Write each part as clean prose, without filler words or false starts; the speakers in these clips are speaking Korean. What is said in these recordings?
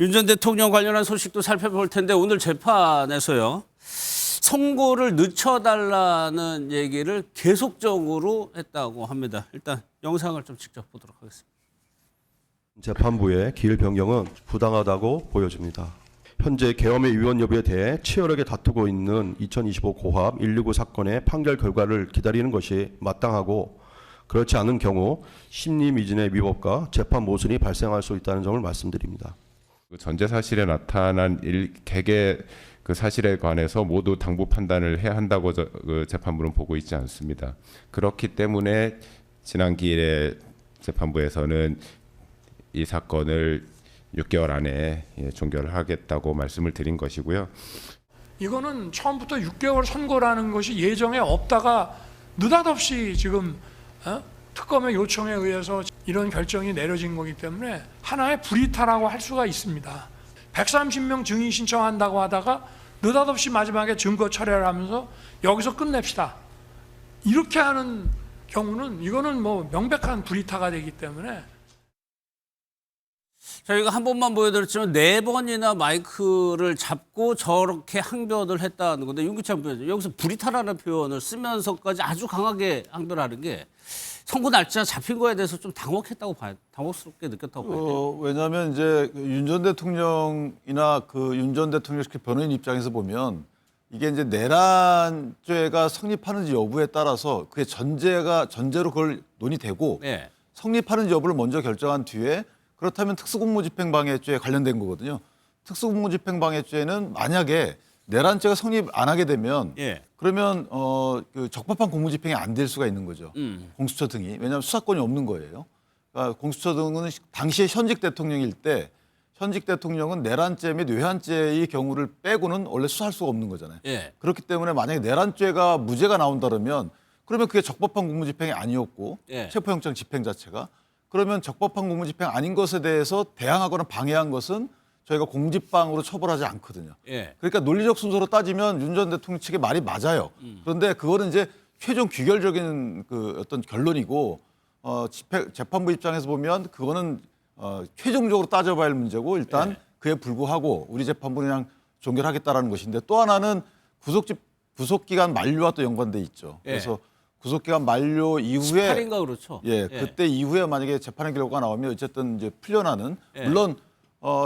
윤 전 대통령 관련한 소식도 살펴볼 텐데 오늘 재판에서요. 선고를 늦춰달라는 얘기를 계속적으로 했다고 합니다. 일단 영상을 좀 직접 보도록 하겠습니다. 재판부의 기일 변경은 부당하다고 보여집니다. 현재 계엄의 위헌 여부에 대해 치열하게 다투고 있는 2025 고합 119 사건의 판결 결과를 기다리는 것이 마땅하고 그렇지 않은 경우 심리 미진의 위법과 재판 모순이 발생할 수 있다는 점을 말씀드립니다. 전제 사실에 나타난 개개 그 사실에 관해서 모두 당부 판단을 해야 한다고 재판부는 보고 있지 않습니다. 그렇기 때문에 지난 기일에 재판부에서는 이 사건을 6개월 안에 종결을 하겠다고 말씀을 드린 것이고요. 이거는 처음부터 6개월 선고라는 것이 예정에 없다가 느닷없이 지금 특검의 요청에 의해서 이런 결정이 내려진 거기 때문에 하나의 불이타라고 할 수가 있습니다. 130명 증인 신청한다고 하다가 느닷없이 마지막에 증거 철회를 하면서 여기서 끝냅시다. 이렇게 하는 경우는 이거는 뭐 명백한 불이타가 되기 때문에 저희가 한 번만 보여드렸지만 4번이나 마이크를 잡고 저렇게 항변을 했다는 건데 윤기찬 부회장 여기서 불이타라는 표현을 쓰면서까지 아주 강하게 항변하는 게 선고 날짜 잡힌 거에 대해서 좀 당혹했다고 봐요. 당혹스럽게 느꼈다고 봐요. 왜냐하면 이제 윤 전 대통령이나 그 윤 전 대통령 변호인 입장에서 보면 이게 이제 내란죄가 성립하는지 여부에 따라서 그게 전제로 그걸 논의되고 네. 성립하는지 여부를 먼저 결정한 뒤에 그렇다면 특수공무집행방해죄에 관련된 거거든요. 특수공무집행방해죄는 만약에 내란죄가 성립 안 하게 되면 예. 그러면 그 적법한 공무집행이 안 될 수가 있는 거죠. 공수처 등이. 왜냐하면 수사권이 없는 거예요. 그러니까 공수처 등은 당시에 현직 대통령일 때 현직 대통령은 내란죄 및 외환죄의 경우를 빼고는 원래 수사할 수가 없는 거잖아요. 예. 그렇기 때문에 만약에 내란죄가 무죄가 나온다면 그러면 그게 적법한 공무집행이 아니었고 예. 체포영장 집행 자체가 그러면 적법한 공무집행 아닌 것에 대해서 대항하거나 방해한 것은 저희가 공직방으로 처벌하지 않거든요. 예. 그러니까 논리적 순서로 따지면 윤 전 대통령 측의 말이 맞아요. 그런데 그거는 이제 최종 귀결적인 그 어떤 결론이고 재판부 입장에서 보면 그거는 최종적으로 따져봐야 할 문제고 일단 그에 불구하고 우리 재판부는 그냥 종결하겠다라는 것인데 또 하나는 구속기간 만료와 또 연관돼 있죠. 예. 그래서 구속기간 만료 이후에 18인가 그렇죠. 예, 그때 이후에 만약에 재판의 결과가 나오면 어쨌든 이제 풀려나는 물론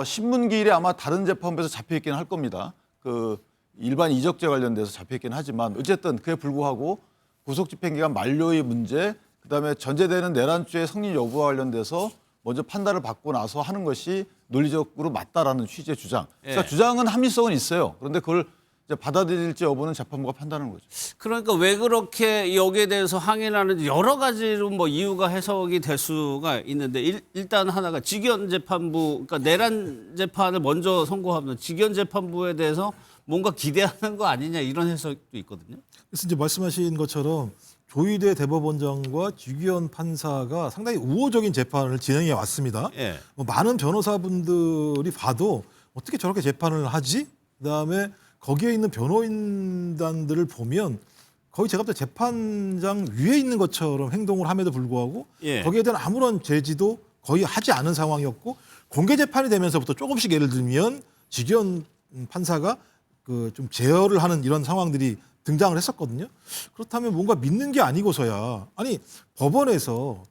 신문기일에 아마 다른 재판부에서 잡혀 있기는 할 겁니다. 그 일반 이적죄 관련돼서 잡혀 있기는 하지만 어쨌든 그에 불구하고 구속집행기간 만료의 문제, 그다음에 전제되는 내란죄의 성립 여부와 관련돼서 먼저 판단을 받고 나서 하는 것이 논리적으로 맞다라는 취지의 주장. 그러니까 주장은 합리성은 있어요. 그런데 그걸 이제 받아들일지 여부는 재판부가 판단하는 거죠. 그러니까 왜 그렇게 여기에 대해서 항의를 하는지 여러 가지로 뭐 이유가 해석이 될 수가 있는데 일단 하나가 직연 재판부, 그러니까 내란 재판을 먼저 선고하면 직연 재판부에 대해서 뭔가 기대하는 거 아니냐 이런 해석도 있거든요. 그래서 이제 말씀하신 것처럼 조희대 대법원장과 주기현 판사가 상당히 우호적인 재판을 진행해 왔습니다. 예. 뭐 많은 변호사분들이 봐도 어떻게 저렇게 재판을 하지? 그다음에 거기에 있는 변호인단들을 보면 거의 제가 볼 때 재판장 위에 있는 것처럼 행동을 함에도 불구하고 거기에 대한 아무런 제지도 거의 하지 않은 상황이었고 공개 재판이 되면서부터 조금씩 예를 들면 직연 판사가 그 좀 제어를 하는 이런 상황들이 등장을 했었거든요. 그렇다면 뭔가 믿는 게 아니고서야 아니 법원에서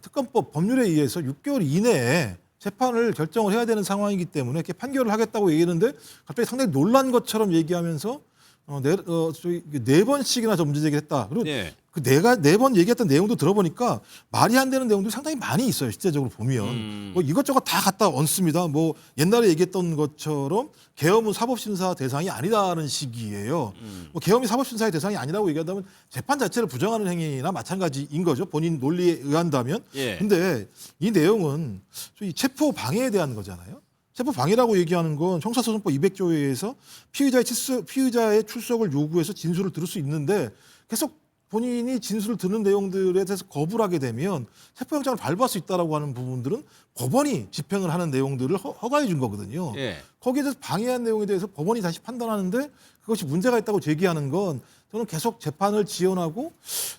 특검법 법률에 의해서 6개월 이내에 재판을 결정을 해야 되는 상황이기 때문에 이렇게 판결을 하겠다고 얘기했는데 갑자기 상당히 놀란 것처럼 얘기하면서 네 번씩이나 저 문제 제기를 했다. 그리고 그 내가 4번 얘기했던 내용도 들어보니까 말이 안 되는 내용들이 상당히 많이 있어요. 실제적으로 보면 뭐 이것저것 다 갖다 얹습니다. 뭐 옛날에 얘기했던 것처럼 계엄은 사법심사 대상이 아니다는 식이에요. 뭐 계엄이 사법심사의 대상이 아니라고 얘기한다면 재판 자체를 부정하는 행위나 마찬가지인 거죠. 본인 논리에 의한다면. 근데 이 내용은 이 체포 방해에 대한 거잖아요. 체포 방해라고 얘기하는 건 형사소송법 200조에 의해서 피의자의 출석을 요구해서 진술을 들을 수 있는데 계속 본인이 진술을 듣는 내용들에 대해서 거부를 하게 되면 체포영장을 발부할 수 있다라고 하는 부분들은 법원이 집행을 하는 내용들을 허가해 준 거거든요. 거기에 대해서 방해한 내용에 대해서 법원이 다시 판단하는데 그것이 문제가 있다고 제기하는 건 저는 계속 재판을 지연하고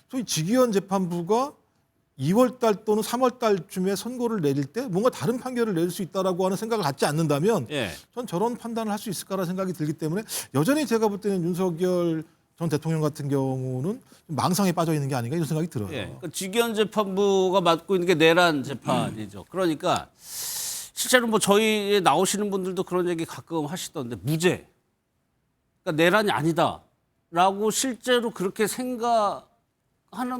소위 직위원 재판부가 2월 달 또는 3월 달쯤에 선고를 내릴 때 뭔가 다른 판결을 내릴 수 있다라고 하는 생각을 갖지 않는다면 예. 전 저런 판단을 할 수 있을까라는 생각이 들기 때문에 여전히 제가 볼 때는 윤석열 전 대통령 같은 경우는 망상에 빠져 있는 게 아닌가 이런 생각이 들어요. 예. 그러니까 직위원 재판부가 맡고 있는 게 내란 재판이죠. 그러니까 실제로 뭐 저희에 나오시는 분들도 그런 얘기 가끔 하시던데 무죄. 그러니까 내란이 아니다라고 실제로 그렇게 생각하는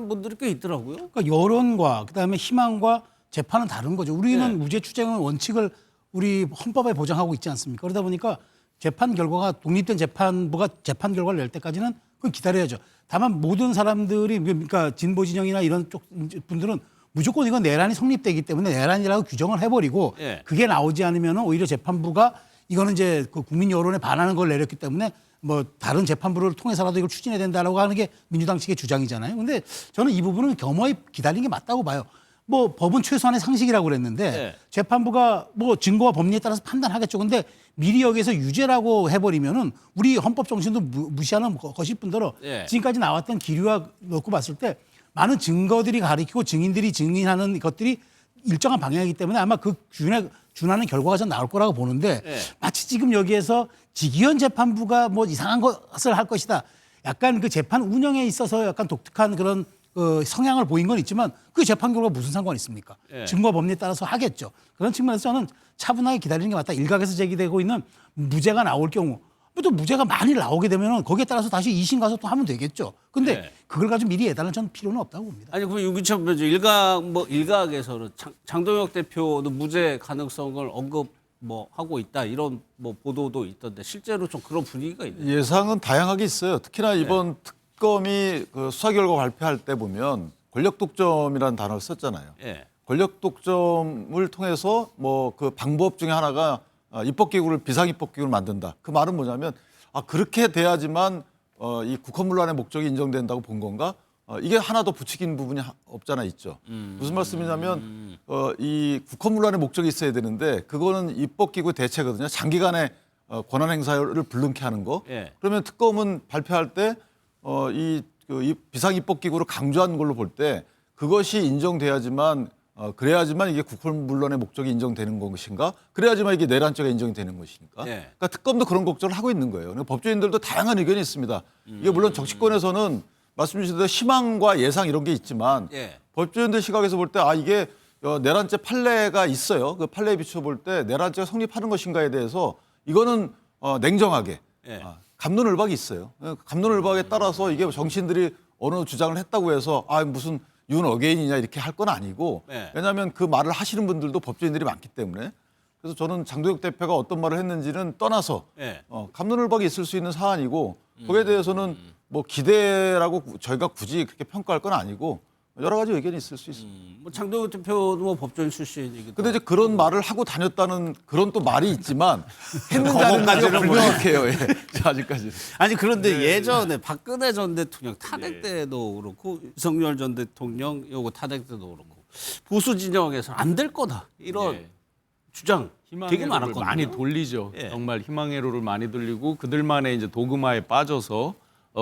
분들이 꽤 있더라고요. 그러니까 여론과 그다음에 희망과 재판은 다른 거죠. 우리는 네. 무죄 추정의 원칙을 우리 헌법에 보장하고 있지 않습니까? 그러다 보니까 재판 결과가 독립된 재판부가 재판 결과를 낼 때까지는 그건 기다려야죠. 다만 모든 사람들이 그러니까 진보 진영이나 이런 쪽 분들은 무조건 이건 내란이 성립되기 때문에 내란이라고 규정을 해버리고 예. 그게 나오지 않으면 오히려 재판부가 이거는 이제 그 국민 여론에 반하는 걸 내렸기 때문에 뭐 다른 재판부를 통해서라도 이걸 추진해야 된다라고 하는 게 민주당 측의 주장이잖아요. 근데 저는 이 부분은 겸허히 기다리는 게 맞다고 봐요. 뭐 법은 최소한의 상식이라고 그랬는데 네. 재판부가 뭐 증거와 법리에 따라서 판단하겠죠. 근데 미리 여기서 유죄라고 해버리면은 우리 헌법 정신도 무시하는 것일 뿐더러 네. 지금까지 나왔던 기류와 놓고 봤을 때 많은 증거들이 가리키고 증인들이 증인하는 것들이 일정한 방향이기 때문에 아마 그 준하는 결과가 전 나올 거라고 보는데 네. 마치 지금 여기에서 직위원 재판부가 뭐 이상한 것을 할 것이다. 약간 그 재판 운영에 있어서 약간 독특한 그런 성향을 보인 건 있지만 그 재판 결과가 무슨 상관이 있습니까? 예. 증거 법리에 따라서 하겠죠. 그런 측면에서 저는 차분하게 기다리는 게 맞다. 일각에서 제기되고 있는 무죄가 나올 경우 또 무죄가 많이 나오게 되면 거기에 따라서 다시 2심 가서 또 하면 되겠죠. 근데 예. 그걸 가지고 미리 예단할 저는 필요는 없다고 봅니다. 아니 그럼 유기철 변호사 일각에서는 장동혁 대표도 무죄 가능성을 언급 뭐 하고 있다 이런 뭐 보도도 있던데 실제로 좀 그런 분위기가 있네요. 예상은 다양하게 있어요. 특히나 이번 특검이 그 수사 결과 발표할 때 보면 권력 독점이라는 단어를 썼잖아요. 예. 권력 독점을 통해서 뭐 그 방법 중에 하나가 입법기구를 비상입법기구를 만든다. 그 말은 뭐냐면 그렇게 돼야지만 이 국헌문란의 목적이 인정된다고 본 건가? 이게 하나 더 부추긴 부분이 없잖아 있죠. 무슨 말씀이냐면 이 국헌문란의 목적이 있어야 되는데 그거는 입법기구 대체거든요. 장기간의 권한 행사를 불능케 하는 거. 예. 그러면 특검은 발표할 때 이 비상입법기구를 강조한 걸로 볼 때 그것이 인정돼야지만 그래야지만 이게 국헌문란의 목적이 인정되는 것인가? 그래야지만 이게 내란죄가 인정되는 것이니까. 예. 그러니까 특검도 그런 걱정을 하고 있는 거예요. 그러니까 법조인들도 다양한 의견이 있습니다. 이게 물론 정치권에서는 말씀 주신 대로 희망과 예상 이런 게 있지만 예. 법조인들 시각에서 볼 때 이게 내란죄 판례가 있어요. 그 판례에 비춰 볼 때 내란죄가 성립하는 것인가에 대해서 이거는 냉정하게 예. 갑론을박이 있어요. 갑론을박에 따라서 이게 정치인들이 어느 주장을 했다고 해서 무슨 윤 어게인이냐 이렇게 할 건 아니고 네. 왜냐하면 그 말을 하시는 분들도 법조인들이 많기 때문에 그래서 저는 장동혁 대표가 어떤 말을 했는지는 떠나서 네. 갑론을박이 있을 수 있는 사안이고 거기에 대해서는 뭐 기대라고 저희가 굳이 그렇게 평가할 건 아니고 여러 가지 의견이 있을 수 있습니다. 뭐 장동혁 대표도 뭐 법조인 출신이기도 근데 이제 그런 말을 하고 다녔다는 그런 또 말이 있지만 했는지 안 했는지가 거기까지는 불명확해요. 예. 아직까지는. 아니 그런데 예전에 박근혜 전 대통령 탄핵 때도 그렇고 윤석열 전 대통령 요거 탄핵 때도 그렇고 보수 진영에서 안 될 거다 이런 예. 주장 되게 희망회로를 많았거든요. 많이 돌리죠. 예. 정말 희망회로를 많이 돌리고 그들만의 이제 도그마에 빠져서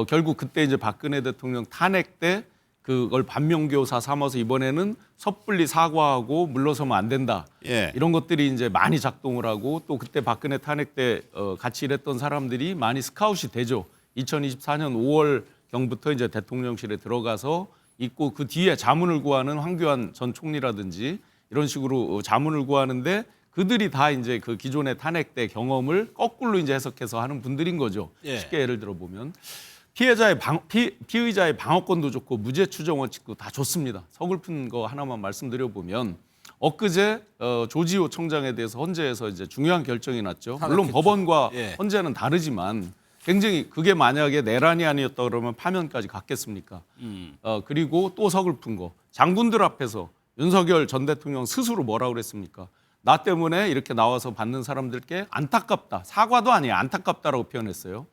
결국 그때 이제 박근혜 대통령 탄핵 때 그걸 반면교사 삼아서 이번에는 섣불리 사과하고 물러서면 안 된다. 예. 이런 것들이 이제 많이 작동을 하고 또 그때 박근혜 탄핵 때 같이 일했던 사람들이 많이 스카웃이 되죠. 2024년 5월 경부터 이제 대통령실에 들어가서 있고 그 뒤에 자문을 구하는 황교안 전 총리라든지 이런 식으로 자문을 구하는데 그들이 다 이제 그 기존의 탄핵 때 경험을 거꾸로 이제 해석해서 하는 분들인 거죠. 예. 쉽게 예를 들어 보면 피의자의 방어권도 좋고 무죄 추정 원칙도 다 좋습니다. 서글픈 거 하나만 말씀드려 보면 엊그제 조지호 청장에 대해서 헌재에서 이제 중요한 결정이 났죠. 물론 탄핵했죠. 법원과 예. 헌재는 다르지만 굉장히 그게 만약에 내란이 아니었다 그러면 파면까지 갔겠습니까? 그리고 또 서글픈 거 장군들 앞에서 윤석열 전 대통령 스스로 뭐라고 그랬습니까? 나 때문에 이렇게 나와서 받는 사람들께 안타깝다. 사과도 아니에요. 안타깝다라고 표현했어요.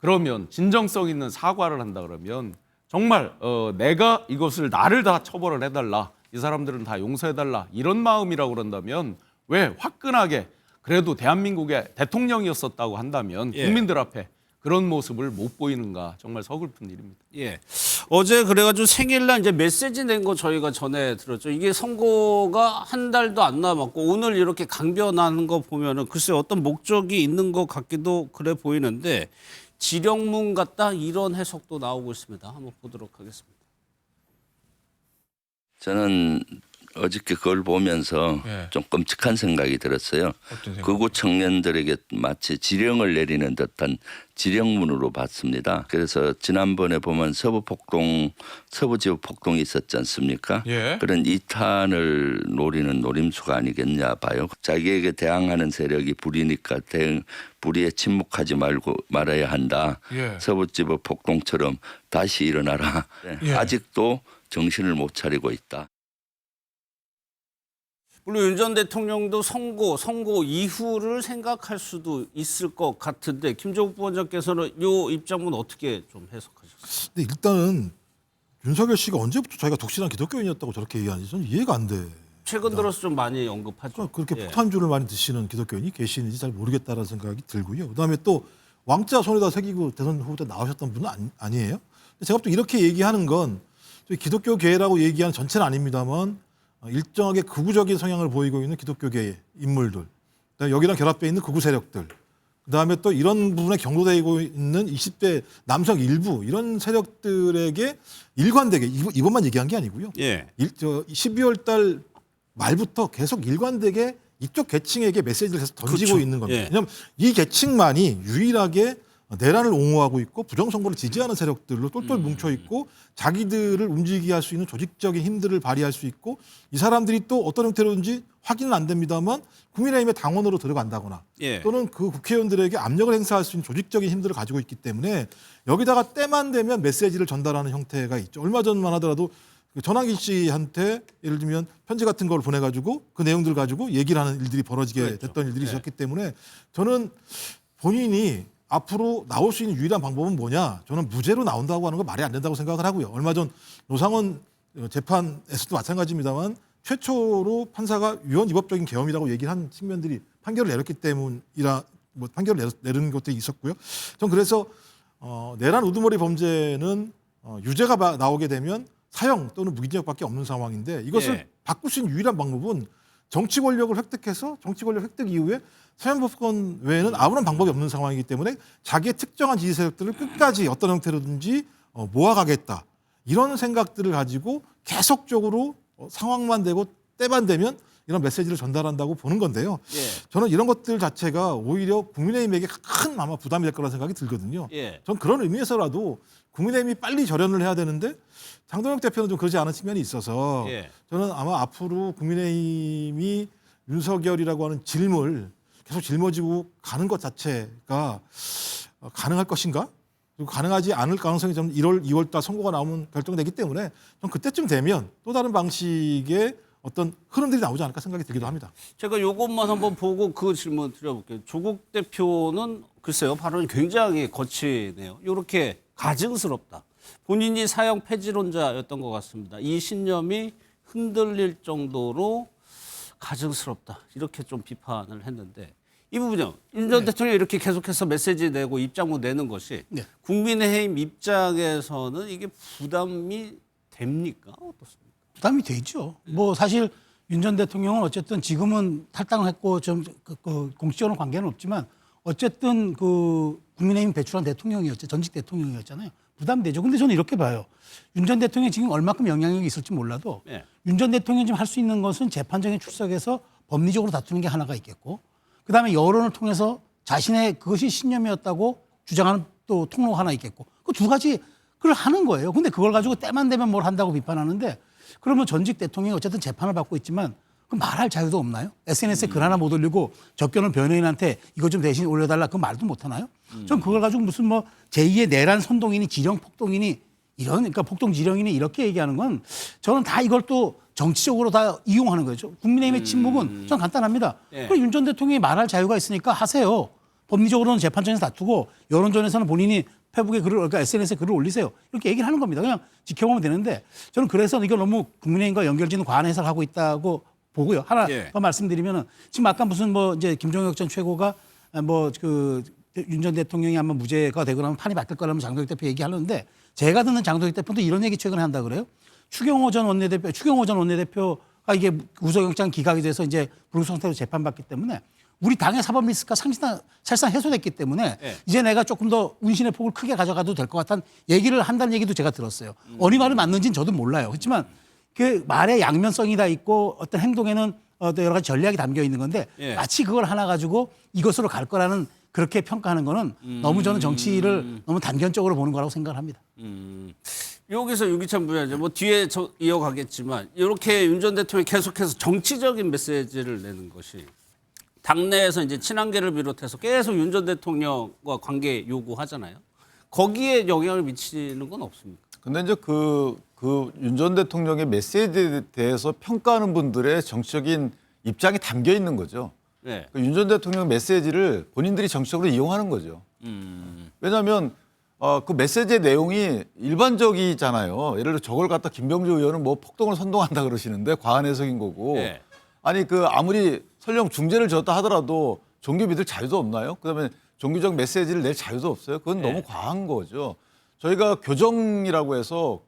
그러면 진정성 있는 사과를 한다 그러면 정말 내가 이것을 나를 다 처벌을 해달라. 이 사람들은 다 용서해달라. 이런 마음이라고 그런다면 왜 화끈하게 그래도 대한민국의 대통령이었었다고 한다면 예. 국민들 앞에 그런 모습을 못 보이는가 정말 서글픈 일입니다. 예. 어제 그래가지고 생일날 이제 메시지 낸 거 저희가 전에 들었죠. 이게 선거가 한 달도 안 남았고 오늘 이렇게 강변하는 거 보면은 글쎄 어떤 목적이 있는 것 같기도 그래 보이는데 지령문 같다 이런 해석도 나오고 있습니다. 한번 보도록 하겠습니다. 저는 어저께 그걸 보면서 좀 끔찍한 생각이 들었어요. 극우 청년들에게 마치 지령을 내리는 듯한 지령문으로 봤습니다. 그래서 지난번에 보면 서부지부 폭동이 있었지 않습니까? 그런 이탄을 노리는 노림수가 아니겠냐 봐요. 자기에게 대항하는 세력이 불이니까 불의에 침묵하지 말아야 한다. 서부지부 폭동처럼 다시 일어나라. 아직도 정신을 못 차리고 있다. 물론 윤 전 대통령도 선거 이후를 생각할 수도 있을 것 같은데 김종국 부원장께서는 이 입장은 어떻게 좀 해석하셨어요? 근데 일단은 윤석열 씨가 언제부터 자기가 독실한 기독교인이었다고 저렇게 얘기하는지 저는 이해가 안 돼. 최근 들어서 좀 많이 언급하죠. 그렇게 예. 폭탄주를 많이 드시는 기독교인이 계시는지 잘 모르겠다라는 생각이 들고요. 그다음에 또 왕자 손에다 새기고 대선 후보자 나오셨던 분은 아니에요. 근데 제가 또 이렇게 얘기하는 건 기독교계라고 얘기하는 전체는 아닙니다만 일정하게 극우적인 성향을 보이고 있는 기독교계의 인물들, 여기랑 결합되어 있는 극우 세력들, 그다음에 또 이런 부분에 경도되고 있는 20대 남성 일부 이런 세력들에게 일관되게 이번만 얘기한 게 아니고요. 예. 12월 달 말부터 계속 일관되게 이쪽 계층에게 메시지를 계속 던지고 그렇죠. 있는 겁니다. 예. 왜냐하면 이 계층만이 유일하게 내란을 옹호하고 있고 부정선거를 지지하는 세력들로 똘똘 뭉쳐 있고 자기들을 움직이게 할 수 있는 조직적인 힘들을 발휘할 수 있고 이 사람들이 또 어떤 형태로든지 확인은 안 됩니다만 국민의힘의 당원으로 들어간다거나 예. 또는 그 국회의원들에게 압력을 행사할 수 있는 조직적인 힘들을 가지고 있기 때문에 여기다가 때만 되면 메시지를 전달하는 형태가 있죠. 얼마 전만 하더라도 전환기 씨한테 예를 들면 편지 같은 걸 보내가지고 그 내용들 가지고 얘기를 하는 일들이 벌어지게 그렇죠. 됐던 일들이 네. 있었기 때문에 저는 본인이 앞으로 나올 수 있는 유일한 방법은 뭐냐? 저는 무죄로 나온다고 하는 건 말이 안 된다고 생각을 하고요. 얼마 전 노상원 재판에서도 마찬가지입니다만 최초로 판사가 위헌위법적인 계엄이라고 얘기를 한 측면들이 판결을 내렸기 때문이라 판결을 내리는 것도 있었고요. 전 그래서 내란 우두머리 범죄는 유죄가 나오게 되면 사형 또는 무기징역밖에 없는 상황인데 이것을 예. 바꿀 수 있는 유일한 방법은 정치 권력을 획득해서 정치 권력 획득 이후에 사면법권 외에는 아무런 방법이 없는 상황이기 때문에 자기의 특정한 지지 세력들을 끝까지 어떤 형태로든지 모아가겠다. 이런 생각들을 가지고 계속적으로 상황만 되고 때만 되면 이런 메시지를 전달한다고 보는 건데요. 예. 저는 이런 것들 자체가 오히려 국민의힘에게 큰 아마 부담이 될 거라는 생각이 들거든요. 예. 전 그런 의미에서라도 국민의힘이 빨리 절연을 해야 되는데 장동혁 대표는 좀 그러지 않은 측면이 있어서 예. 저는 아마 앞으로 국민의힘이 윤석열이라고 하는 질문을 계속 짊어지고 가는 것 자체가 가능할 것인가? 그리고 가능하지 않을 가능성이 좀 1월, 2월 달 선거가 나오면 결정되기 때문에 좀 그때쯤 되면 또 다른 방식의 어떤 흐름들이 나오지 않을까 생각이 들기도 합니다. 제가 이것만 한번 보고 그 질문 드려볼게요. 조국 대표는 글쎄요 발언이 굉장히 거치네요. 이렇게 가증스럽다. 본인이 사형 폐지론자였던 것 같습니다. 이 신념이 흔들릴 정도로 가증스럽다. 이렇게 좀 비판을 했는데 이 부분이요. 윤 전 대통령이 이렇게 계속해서 메시지 내고 입장문 내는 것이 네. 국민의힘 입장에서는 이게 부담이 됩니까? 어떻습니까? 부담이 되죠. 뭐 사실 윤 전 대통령은 어쨌든 지금은 탈당을 했고 좀 공식적으로 관계는 없지만 어쨌든 그 국민의힘 배출한 대통령이었죠. 전직 대통령이었잖아요. 부담되죠. 근데 저는 이렇게 봐요. 윤 전 대통령이 지금 얼마큼 영향력이 있을지 몰라도 네. 윤 전 대통령이 지금 할 수 있는 것은 재판정에 출석해서 법리적으로 다투는 게 하나가 있겠고 그다음에 여론을 통해서 자신의 그것이 신념이었다고 주장하는 또 통로가 하나 있겠고 그 두 가지 그걸 하는 거예요. 근데 그걸 가지고 때만 되면 뭘 한다고 비판하는데 그러면 전직 대통령이 어쨌든 재판을 받고 있지만 그 말할 자유도 없나요? SNS에 글 하나 못 올리고 접견을 변호인한테 이거 좀 대신 올려달라 그 말도 못 하나요? 전 그걸 가지고 무슨 뭐 제2의 내란 선동이니 지령 폭동이니 이런 그러니까 폭동 지령이니 이렇게 얘기하는 건 저는 다 이걸 또 정치적으로 다 이용하는 거죠. 국민의힘의 침묵은 전 간단합니다. 예. 윤 전 대통령이 말할 자유가 있으니까 하세요. 법리적으로는 재판정에서 다투고 여론전에서는 본인이 페북에 글을 그러니까 SNS에 글을 올리세요. 이렇게 얘기를 하는 겁니다. 그냥 지켜보면 되는데 저는 그래서 이걸 너무 국민의힘과 연결짓는 과한 해석을 하고 있다고 보고요. 하나 예. 더 말씀드리면은 지금 아까 무슨 뭐 이제 김종혁 전 최고가 뭐 그 윤 전 대통령이 아마 무죄가 되고 나면 판이 바뀔 거라면 장동혁 대표 얘기하는데 제가 듣는 장동혁 대표도 이런 얘기 최근에 한다 그래요. 추경호 전 원내대표가 이게 구속영장 기각이 돼서 이제 불구속 상태로 재판받기 때문에 우리 당의 사법 리스크가 사실상 해소됐기 때문에 이제 내가 조금 더 운신의 폭을 크게 가져가도 될 것 같다는 얘기를 한다는 얘기도 제가 들었어요. 어느 말이 맞는지는 저도 몰라요. 그렇지만 그 말에 양면성이 다 있고 어떤 행동에는 또 여러 가지 전략이 담겨 있는 건데 마치 그걸 하나 가지고 이것으로 갈 거라는 그렇게 평가하는 거는 너무 저는 정치를 너무 단견적으로 보는 거라고 생각을 합니다. 여기서 유기찬 부위원장 뭐 뒤에 이어가겠지만 이렇게 윤 전 대통령이 계속해서 정치적인 메시지를 내는 것이 당내에서 이제 친한계를 비롯해서 계속 윤 전 대통령과 관계 요구하잖아요. 거기에 영향을 미치는 건 없습니까? 근데 이제 그 윤 전 대통령의 메시지에 대해서 평가하는 분들의 정치적인 입장이 담겨 있는 거죠. 네. 윤 전 대통령 메시지를 본인들이 정치적으로 이용하는 거죠. 왜냐하면 그 메시지의 내용이 일반적이잖아요. 예를 들어 저걸 갖다 김병조 의원은 뭐 폭동을 선동한다 그러시는데 과한 해석인 거고. 네. 아니 그 아무리 설령 중죄를 졌다 하더라도 종교 믿을 자유도 없나요? 그다음에 종교적 메시지를 낼 자유도 없어요. 그건 너무 과한 거죠. 저희가 교정이라고 해서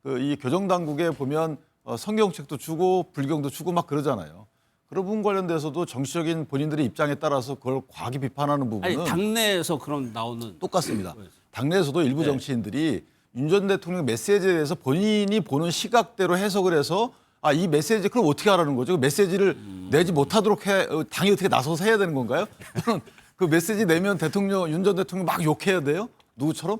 이 교정 당국에 보면 성경책도 주고 불경도 주고 막 그러잖아요. 그런 부분 관련돼서도 정치적인 본인들의 입장에 따라서 그걸 과하게 비판하는 부분은 아니 당내에서 그런 나오는 똑같습니다. 당내에서도 일부 정치인들이 윤 전 대통령 메시지에 대해서 본인이 보는 시각대로 해석을 해서 이 메시지 그럼 어떻게 하라는 거죠? 그 메시지를 내지 못하도록 당이 어떻게 나서서 해야 되는 건가요? 또는 그 메시지 내면 윤 전 대통령 막 욕해야 돼요? 누구처럼?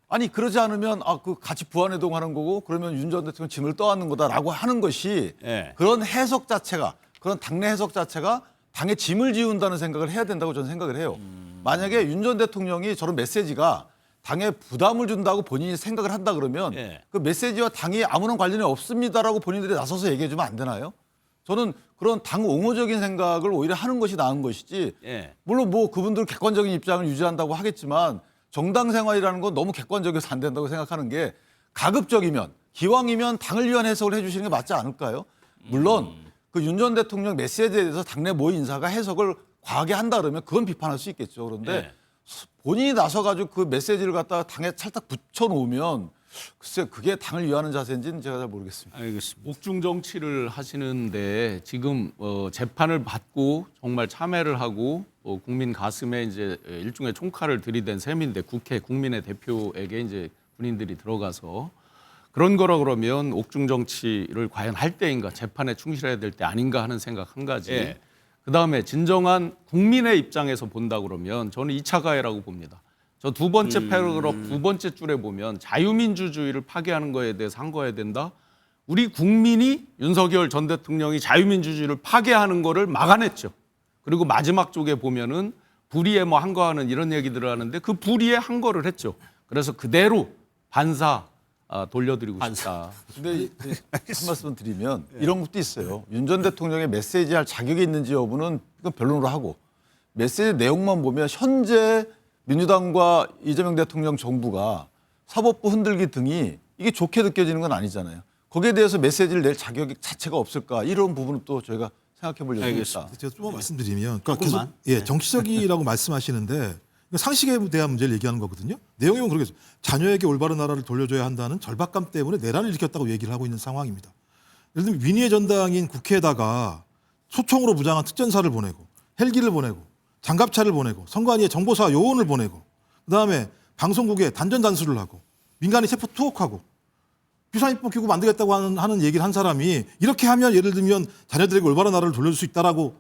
아니 그러지 않으면 그 같이 부안해동하는 거고 그러면 윤 전 대통령 짐을 떠안는 거다라고 하는 것이 그런 해석 자체가 그런 당내 해석 자체가 당의 짐을 지운다는 생각을 해야 된다고 저는 생각을 해요. 만약에 윤 전 대통령이 저런 메시지가 당에 부담을 준다고 본인이 생각을 한다 그러면 그 메시지와 당이 아무런 관련이 없습니다라고 본인들이 나서서 얘기해 주면 안 되나요? 저는 그런 당 옹호적인 생각을 오히려 하는 것이 나은 것이지 물론 뭐 그분들 객관적인 입장을 유지한다고 하겠지만 정당 생활이라는 건 너무 객관적이어서 안 된다고 생각하는 게 가급적이면 기왕이면 당을 위한 해석을 해 주시는 게 맞지 않을까요? 물론 그 윤 전 대통령 메시지에 대해서 당내 모 인사가 해석을 과하게 한다 그러면 그건 비판할 수 있겠죠. 그런데 본인이 나서가지고 그 메시지를 갖다가 당에 찰딱 붙여놓으면 글쎄 그게 당을 위하는 자세인지는 제가 잘 모르겠습니다. 알겠습니다. 옥중 정치를 하시는데 지금 재판을 받고 정말 참회를 하고 국민 가슴에 이제 일종의 총칼을 들이댄 셈인데 국회 국민의 대표에게 이제 군인들이 들어가서 그런 거라 그러면 옥중 정치를 과연 할 때인가 재판에 충실해야 될 때 아닌가 하는 생각 한 가지. 그다음에 진정한 국민의 입장에서 본다 그러면 저는 2차 가해라고 봅니다. 저 두 번째 패러그래프 두 번째 줄에 보면 자유민주주의를 파괴하는 거에 대해서 항거해야 된다. 우리 국민이 윤석열 전 대통령이 자유민주주의를 파괴하는 거를 막아냈죠. 그리고 마지막 쪽에 보면은 불의에 뭐 항거하는 이런 얘기들을 하는데 그 불의에 항거를 했죠. 그래서 그대로 반사 돌려드리고 싶다. 근데 한 말씀 드리면 이런 것도 있어요. 윤 전 대통령의 메시지 할 자격이 있는지 여부는 그건 변론으로 하고 메시지 내용만 보면 현재 민주당과 이재명 대통령 정부가 사법부 흔들기 등이 이게 좋게 느껴지는 건 아니잖아요. 거기에 대해서 메시지를 낼 자격 자체가 없을까 이런 부분은 또 저희가 생각해 보려고 합니다. 제가 조금 말씀드리면 그러니까 계속 정치적이라고 말씀하시는데 상식에 대한 문제를 얘기하는 거거든요. 내용이 보면 그러겠어요. 자녀에게 올바른 나라를 돌려줘야 한다는 절박감 때문에 내란을 일으켰다고 얘기를 하고 있는 상황입니다. 예를 들면 민의의 전당인 국회에다가 소총으로 무장한 특전사를 보내고 헬기를 보내고 장갑차를 보내고 선관위에 정보사 요원을 보내고 그다음에 방송국에 단전단수를 하고 민간인 세포 투옥하고 비상입법 기구 만들겠다고 하는 얘기를 한 사람이 이렇게 하면 예를 들면 자녀들에게 올바른 나라를 돌려줄 수 있다라고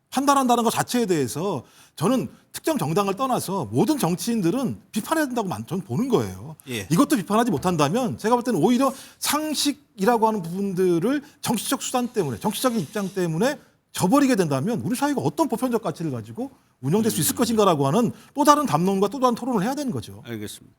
판단한다는 것 자체에 대해서 저는 특정 정당을 떠나서 모든 정치인들은 비판해야 된다고 저는 보는 거예요. 이것도 비판하지 못한다면 제가 볼 때는 오히려 상식이라고 하는 부분들을 정치적 수단 때문에 정치적인 입장 때문에 저버리게 된다면 우리 사회가 어떤 보편적 가치를 가지고 운영될 수 있을 것인가라고 하는 또 다른 담론과 또 다른 토론을 해야 되는 거죠. 알겠습니다.